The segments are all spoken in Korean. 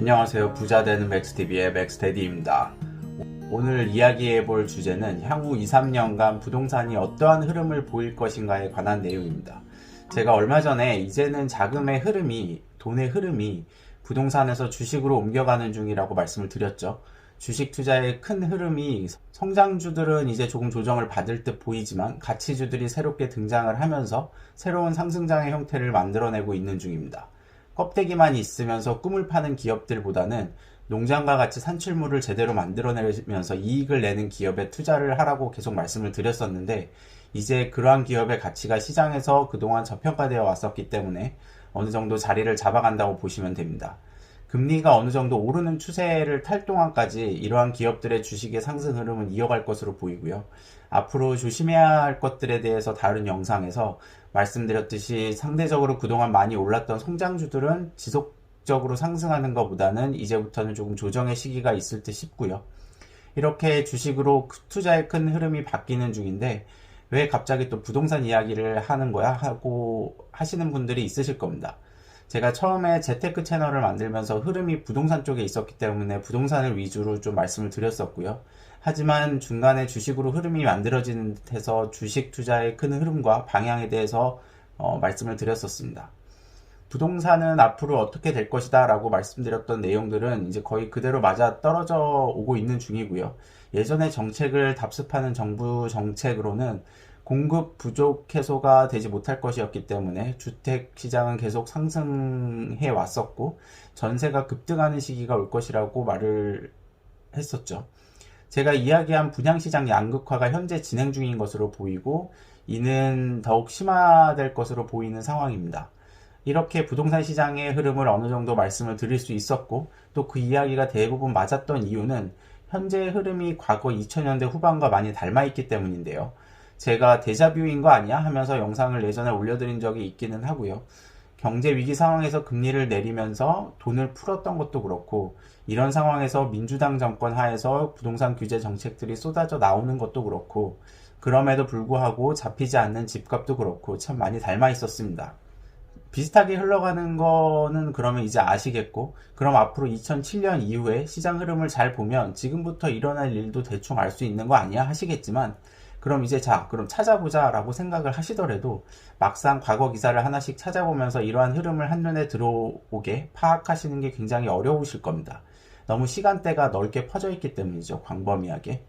안녕하세요. 부자되는 맥스TV의 맥스테디입니다. 오늘 이야기해볼 주제는 향후 2, 3년간 부동산이 어떠한 흐름을 보일 것인가에 관한 내용입니다. 제가 얼마 전에 이제는 자금의 흐름이, 돈의 흐름이 부동산에서 주식으로 옮겨가는 중이라고 말씀을 드렸죠. 주식 투자의 큰 흐름이 성장주들은 이제 조금 조정을 받을 듯 보이지만 가치주들이 새롭게 등장을 하면서 새로운 상승장의 형태를 만들어내고 있는 중입니다. 껍데기만 있으면서 꿈을 파는 기업들보다는 농장과 같이 산출물을 제대로 만들어내면서 이익을 내는 기업에 투자를 하라고 계속 말씀을 드렸었는데, 이제 그러한 기업의 가치가 시장에서 그동안 저평가되어 왔었기 때문에 어느 정도 자리를 잡아간다고 보시면 됩니다. 금리가 어느 정도 오르는 추세를 탈 동안까지 이러한 기업들의 주식의 상승 흐름은 이어갈 것으로 보이고요. 앞으로 조심해야 할 것들에 대해서 다른 영상에서 말씀드렸듯이 상대적으로 그동안 많이 올랐던 성장주들은 지속적으로 상승하는 것보다는 이제부터는 조금 조정의 시기가 있을 듯 싶고요. 이렇게 주식으로 투자의 큰 흐름이 바뀌는 중인데 왜 갑자기 또 부동산 이야기를 하는 거야? 하고 하시는 분들이 있으실 겁니다. 제가 처음에 재테크 채널을 만들면서 흐름이 부동산 쪽에 있었기 때문에 부동산을 위주로 좀 말씀을 드렸었고요. 하지만 중간에 주식으로 흐름이 만들어지는 듯해서 주식 투자의 큰 흐름과 방향에 대해서 말씀을 드렸었습니다. 부동산은 앞으로 어떻게 될 것이다 라고 말씀드렸던 내용들은 이제 거의 그대로 맞아 떨어져 오고 있는 중이고요. 예전에 정책을 답습하는 정부 정책으로는 공급 부족 해소가 되지 못할 것이었기 때문에 주택 시장은 계속 상승해 왔었고 전세가 급등하는 시기가 올 것이라고 말을 했었죠. 제가 이야기한 분양시장 양극화가 현재 진행 중인 것으로 보이고 이는 더욱 심화될 것으로 보이는 상황입니다. 이렇게 부동산 시장의 흐름을 어느 정도 말씀을 드릴 수 있었고 또 그 이야기가 대부분 맞았던 이유는 현재의 흐름이 과거 2000년대 후반과 많이 닮아있기 때문인데요. 제가 데자뷰인 거 아니야? 하면서 영상을 예전에 올려드린 적이 있기는 하고요. 경제 위기 상황에서 금리를 내리면서 돈을 풀었던 것도 그렇고 이런 상황에서 민주당 정권 하에서 부동산 규제 정책들이 쏟아져 나오는 것도 그렇고 그럼에도 불구하고 잡히지 않는 집값도 그렇고 참 많이 닮아 있었습니다. 비슷하게 흘러가는 거는 그러면 이제 아시겠고 그럼 앞으로 2007년 이후에 시장 흐름을 잘 보면 지금부터 일어날 일도 대충 알 수 있는 거 아니야? 하시겠지만 그럼 이제 그럼 찾아보자 라고 생각을 하시더라도 막상 과거 기사를 하나씩 찾아보면서 이러한 흐름을 한눈에 들어오게 파악하시는 게 굉장히 어려우실 겁니다. 너무 시간대가 넓게 퍼져 있기 때문이죠. 광범위하게.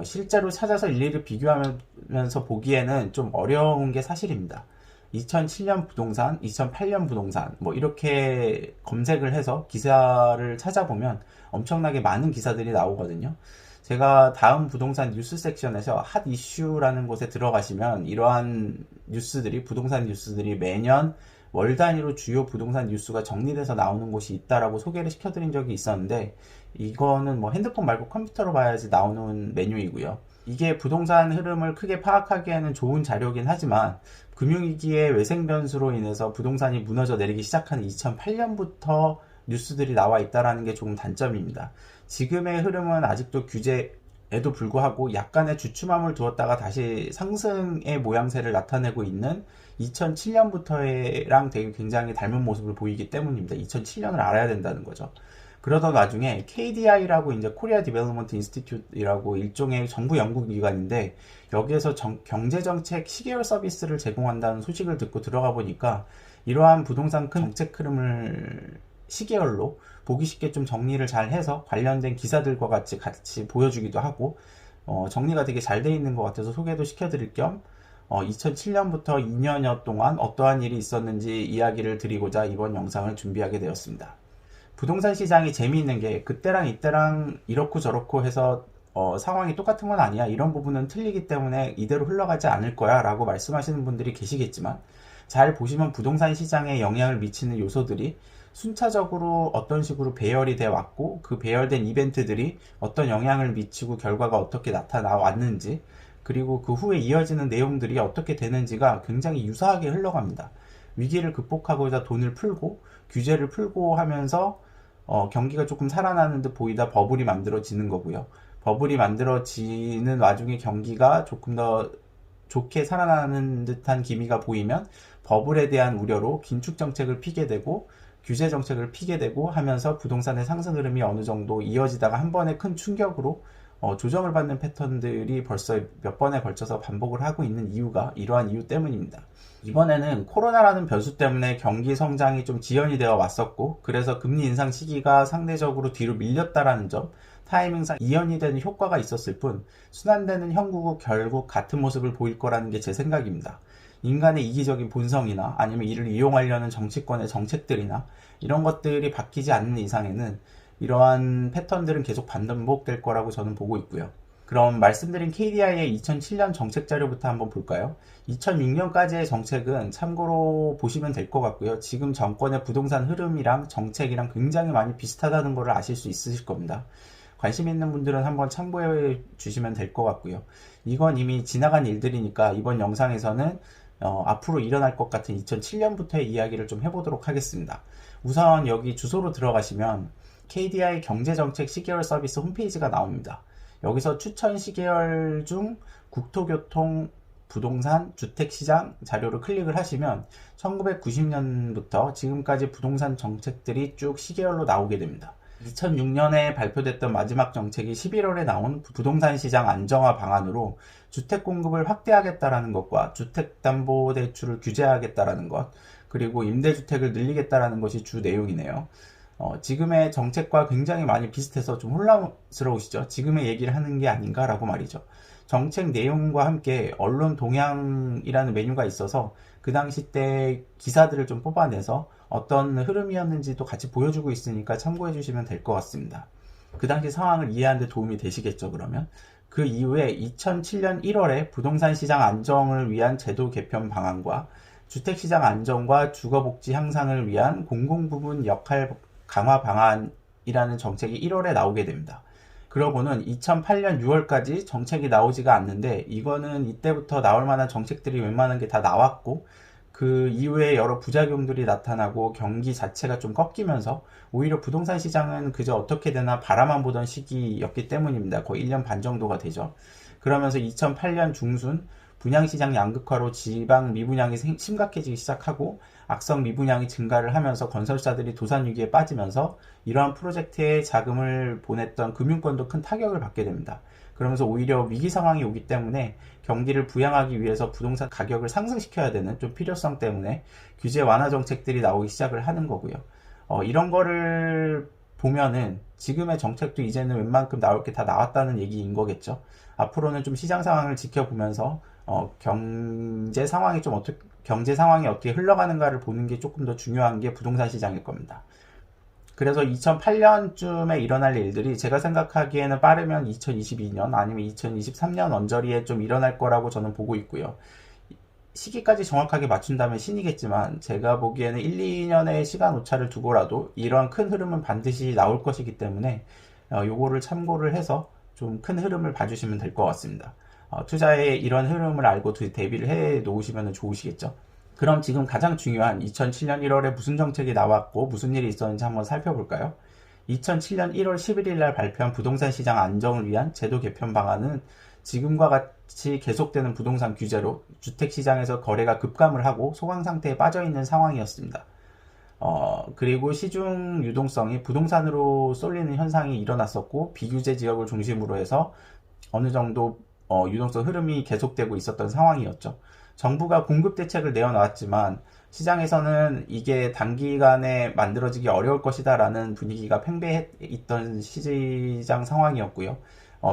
실제로 찾아서 일일이 비교하면서 보기에는 좀 어려운 게 사실입니다. 2007년 부동산, 2008년 부동산 이렇게 검색을 해서 기사를 찾아보면 엄청나게 많은 기사들이 나오거든요. 제가 다음 부동산 뉴스 섹션에서 핫 이슈라는 곳에 들어가시면 이러한 뉴스들이, 부동산 뉴스들이 매년 월 단위로 주요 부동산 뉴스가 정리돼서 나오는 곳이 있다라고 소개를 시켜드린 적이 있었는데 이거는 핸드폰 말고 컴퓨터로 봐야지 나오는 메뉴이고요. 이게 부동산 흐름을 크게 파악하기에는 좋은 자료긴 하지만 금융위기의 외생 변수로 인해서 부동산이 무너져 내리기 시작한 2008년부터 뉴스들이 나와 있다는 게 조금 단점입니다. 지금의 흐름은 아직도 규제에도 불구하고 약간의 주춤함을 두었다가 다시 상승의 모양새를 나타내고 있는 2007년부터랑 되게 굉장히 닮은 모습을 보이기 때문입니다. 2007년을 알아야 된다는 거죠. 그러던 와중에 KDI라고 이제 코리아 디벨롭먼트 인스티튜트라고 일종의 정부 연구기관인데 여기에서 경제정책 시계열 서비스를 제공한다는 소식을 듣고 들어가 보니까 이러한 부동산 큰 정책 흐름을 시계열로 보기 쉽게 좀 정리를 잘 해서 관련된 기사들과 같이 보여주기도 하고 정리가 되게 잘 돼 있는 것 같아서 소개도 시켜드릴 겸 2007년부터 2년여 동안 어떠한 일이 있었는지 이야기를 드리고자 이번 영상을 준비하게 되었습니다. 부동산 시장이 재미있는 게 그때랑 이때랑 이렇고 저렇고 해서 상황이 똑같은 건 아니야. 이런 부분은 틀리기 때문에 이대로 흘러가지 않을 거야 라고 말씀하시는 분들이 계시겠지만 잘 보시면 부동산 시장에 영향을 미치는 요소들이 순차적으로 어떤 식으로 배열이 되어 왔고 그 배열된 이벤트들이 어떤 영향을 미치고 결과가 어떻게 나타나 왔는지 그리고 그 후에 이어지는 내용들이 어떻게 되는지가 굉장히 유사하게 흘러갑니다. 위기를 극복하고자 돈을 풀고 규제를 풀고 하면서 경기가 조금 살아나는 듯 보이다 버블이 만들어지는 거고요. 버블이 만들어지는 와중에 경기가 조금 더 좋게 살아나는 듯한 기미가 보이면 버블에 대한 우려로 긴축 정책을 피게 되고 규제 정책을 피게 되고 하면서 부동산의 상승 흐름이 어느 정도 이어지다가 한 번에 큰 충격으로 조정을 받는 패턴들이 벌써 몇 번에 걸쳐서 반복을 하고 있는 이유가 이러한 이유 때문입니다. 이번에는 코로나라는 변수 때문에 경기 성장이 좀 지연이 되어 왔었고, 그래서 금리 인상 시기가 상대적으로 뒤로 밀렸다라는 점, 타이밍상 이연이 되는 효과가 있었을 뿐 순환되는 형국은 결국 같은 모습을 보일 거라는 게 제 생각입니다. 인간의 이기적인 본성이나 아니면 이를 이용하려는 정치권의 정책들이나 이런 것들이 바뀌지 않는 이상에는 이러한 패턴들은 계속 반복될 거라고 저는 보고 있고요. 그럼 말씀드린 KDI의 2007년 정책 자료부터 한번 볼까요? 2006년까지의 정책은 참고로 보시면 될 것 같고요. 지금 정권의 부동산 흐름이랑 정책이랑 굉장히 많이 비슷하다는 것을 아실 수 있으실 겁니다. 관심 있는 분들은 한번 참고해 주시면 될 것 같고요. 이건 이미 지나간 일들이니까 이번 영상에서는 앞으로 일어날 것 같은 2007년부터의 이야기를 좀 해보도록 하겠습니다. 우선 여기 주소로 들어가시면 KDI 경제정책 시계열 서비스 홈페이지가 나옵니다. 여기서 추천 시계열 중 국토교통, 부동산, 주택시장 자료를 클릭을 하시면 1990년부터 지금까지 부동산 정책들이 쭉 시계열로 나오게 됩니다. 2006년에 발표됐던 마지막 정책이 11월에 나온 부동산 시장 안정화 방안으로 주택 공급을 확대하겠다라는 것과 주택담보대출을 규제하겠다라는 것, 그리고 임대주택을 늘리겠다라는 것이 주 내용이네요. 지금의 정책과 굉장히 많이 비슷해서 좀 혼란스러우시죠? 지금의 얘기를 하는 게 아닌가라고 말이죠. 정책 내용과 함께 언론 동향이라는 메뉴가 있어서 그 당시 때 기사들을 좀 뽑아내서 어떤 흐름이었는지도 같이 보여주고 있으니까 참고해 주시면 될 것 같습니다. 그 당시 상황을 이해하는 데 도움이 되시겠죠, 그러면? 그 이후에 2007년 1월에 부동산 시장 안정을 위한 제도 개편 방안과 주택시장 안정과 주거복지 향상을 위한 공공부문 역할 강화 방안이라는 정책이 1월에 나오게 됩니다. 그러고는 2008년 6월까지 정책이 나오지가 않는데, 이거는 이때부터 나올 만한 정책들이 웬만한 게 다 나왔고 그 이후에 여러 부작용들이 나타나고 경기 자체가 좀 꺾이면서 오히려 부동산 시장은 그저 어떻게 되나 바라만 보던 시기였기 때문입니다. 거의 1년 반 정도가 되죠. 그러면서 2008년 중순 분양시장 양극화로 지방 미분양이 심각해지기 시작하고 악성 미분양이 증가를 하면서 건설사들이 도산위기에 빠지면서 이러한 프로젝트에 자금을 보냈던 금융권도 큰 타격을 받게 됩니다. 그러면서 오히려 위기 상황이 오기 때문에 경기를 부양하기 위해서 부동산 가격을 상승시켜야 되는 좀 필요성 때문에 규제 완화 정책들이 나오기 시작을 하는 거고요. 이런 거를 보면은 지금의 정책도 이제는 웬만큼 나올 게 다 나왔다는 얘기인 거겠죠. 앞으로는 좀 시장 상황을 지켜보면서 경제 상황이 어떻게 흘러가는가를 보는 게 조금 더 중요한 게 부동산 시장일 겁니다. 그래서 2008년쯤에 일어날 일들이 제가 생각하기에는 빠르면 2022년 아니면 2023년 언저리에 좀 일어날 거라고 저는 보고 있고요. 시기까지 정확하게 맞춘다면 신이겠지만 제가 보기에는 1, 2년의 시간 오차를 두고라도 이러한 큰 흐름은 반드시 나올 것이기 때문에 요거를 참고를 해서 좀 큰 흐름을 봐주시면 될 것 같습니다. 투자에 이런 흐름을 알고 대비를 해 놓으시면 좋으시겠죠. 그럼 지금 가장 중요한 2007년 1월에 무슨 정책이 나왔고 무슨 일이 있었는지 한번 살펴볼까요? 2007년 1월 11일 날 발표한 부동산 시장 안정을 위한 제도 개편 방안은 지금과 같이 계속되는 부동산 규제로 주택시장에서 거래가 급감을 하고 소강 상태에 빠져있는 상황이었습니다. 그리고 시중 유동성이 부동산으로 쏠리는 현상이 일어났었고 비규제 지역을 중심으로 해서 어느 정도 유동성 흐름이 계속되고 있었던 상황이었죠. 정부가 공급 대책을 내어놨지만 시장에서는 이게 단기간에 만들어지기 어려울 것이다 라는 분위기가 팽배했던 시장 상황이었고요.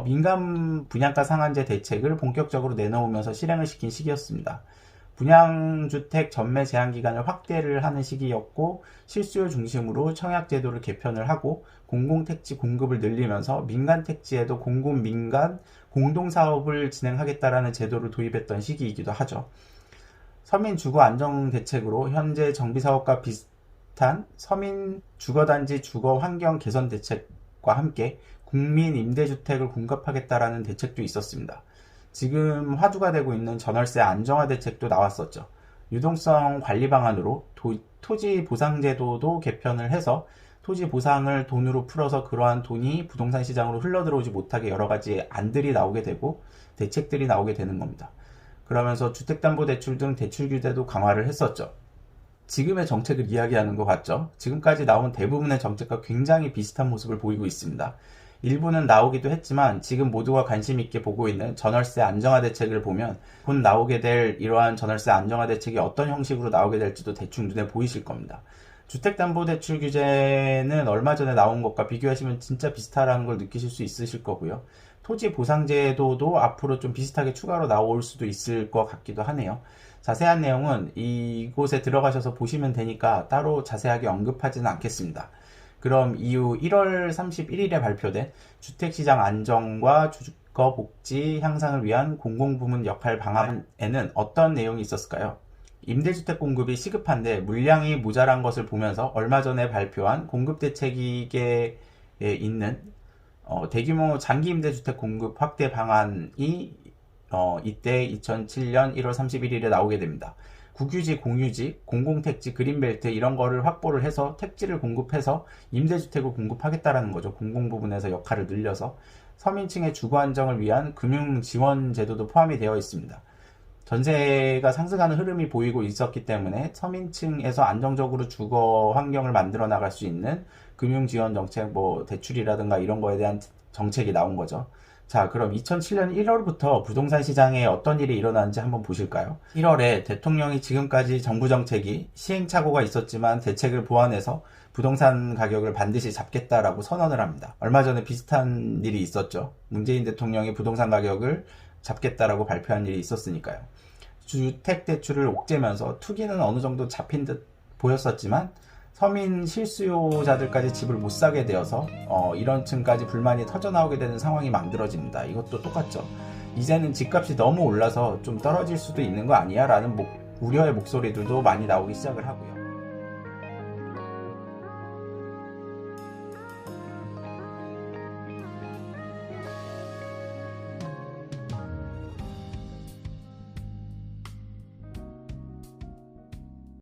민간 분양가 상한제 대책을 본격적으로 내놓으면서 실행을 시킨 시기였습니다. 분양주택 전매 제한 기간을 확대를 하는 시기였고 실수요 중심으로 청약제도를 개편을 하고 공공택지 공급을 늘리면서 민간택지에도 공공민간 공동사업을 진행하겠다라는 제도를 도입했던 시기이기도 하죠. 서민주거안정대책으로 현재 정비사업과 비슷한 서민 주거단지 주거환경 개선 대책과 함께 국민임대주택을 공급하겠다라는 대책도 있었습니다. 지금 화두가 되고 있는 전월세 안정화 대책도 나왔었죠. 유동성 관리 방안으로 토지 보상제도도 개편을 해서 토지 보상을 돈으로 풀어서 그러한 돈이 부동산 시장으로 흘러들어오지 못하게 여러 가지 안들이 나오게 되고 대책들이 나오게 되는 겁니다. 그러면서 주택담보대출 등 대출 규제도 강화를 했었죠. 지금의 정책을 이야기하는 것 같죠? 지금까지 나온 대부분의 정책과 굉장히 비슷한 모습을 보이고 있습니다. 일부는 나오기도 했지만 지금 모두가 관심 있게 보고 있는 전월세 안정화 대책을 보면 곧 나오게 될 이러한 전월세 안정화 대책이 어떤 형식으로 나오게 될지도 대충 눈에 보이실 겁니다. 주택담보대출 규제는 얼마 전에 나온 것과 비교하시면 진짜 비슷하다는 걸 느끼실 수 있으실 거고요. 토지보상제도도 앞으로 좀 비슷하게 추가로 나올 수도 있을 것 같기도 하네요. 자세한 내용은 이곳에 들어가셔서 보시면 되니까 따로 자세하게 언급하지는 않겠습니다. 그럼 이후 1월 31일에 발표된 주택시장 안정과 주거 복지 향상을 위한 공공부문 역할 방안에는 어떤 내용이 있었을까요? 임대주택 공급이 시급한데 물량이 모자란 것을 보면서 얼마 전에 발표한 공급대책위에 있는 대규모 장기 임대주택 공급 확대 방안이 이때 2007년 1월 31일에 나오게 됩니다. 국유지, 공유지, 공공택지, 그린벨트 이런 거를 확보를 해서 택지를 공급해서 임대주택을 공급하겠다라는 거죠. 공공부문에서 역할을 늘려서 서민층의 주거 안정을 위한 금융지원 제도도 포함이 되어 있습니다. 전세가 상승하는 흐름이 보이고 있었기 때문에 서민층에서 안정적으로 주거 환경을 만들어 나갈 수 있는 금융지원 정책, 대출이라든가 이런 거에 대한 정책이 나온 거죠. 자, 그럼 2007년 1월부터 부동산 시장에 어떤 일이 일어났는지 한번 보실까요? 1월에 대통령이 지금까지 정부 정책이 시행착오가 있었지만 대책을 보완해서 부동산 가격을 반드시 잡겠다라고 선언을 합니다. 얼마 전에 비슷한 일이 있었죠. 문재인 대통령이 부동산 가격을 잡겠다라고 발표한 일이 있었으니까요. 주택대출을 옥죄면서 투기는 어느 정도 잡힌 듯 보였었지만 서민 실수요자들까지 집을 못 사게 되어서 이런 층까지 불만이 터져나오게 되는 상황이 만들어집니다. 이것도 똑같죠. 이제는 집값이 너무 올라서 좀 떨어질 수도 있는 거 아니야? 라는 우려의 목소리들도 많이 나오기 시작을 하고요.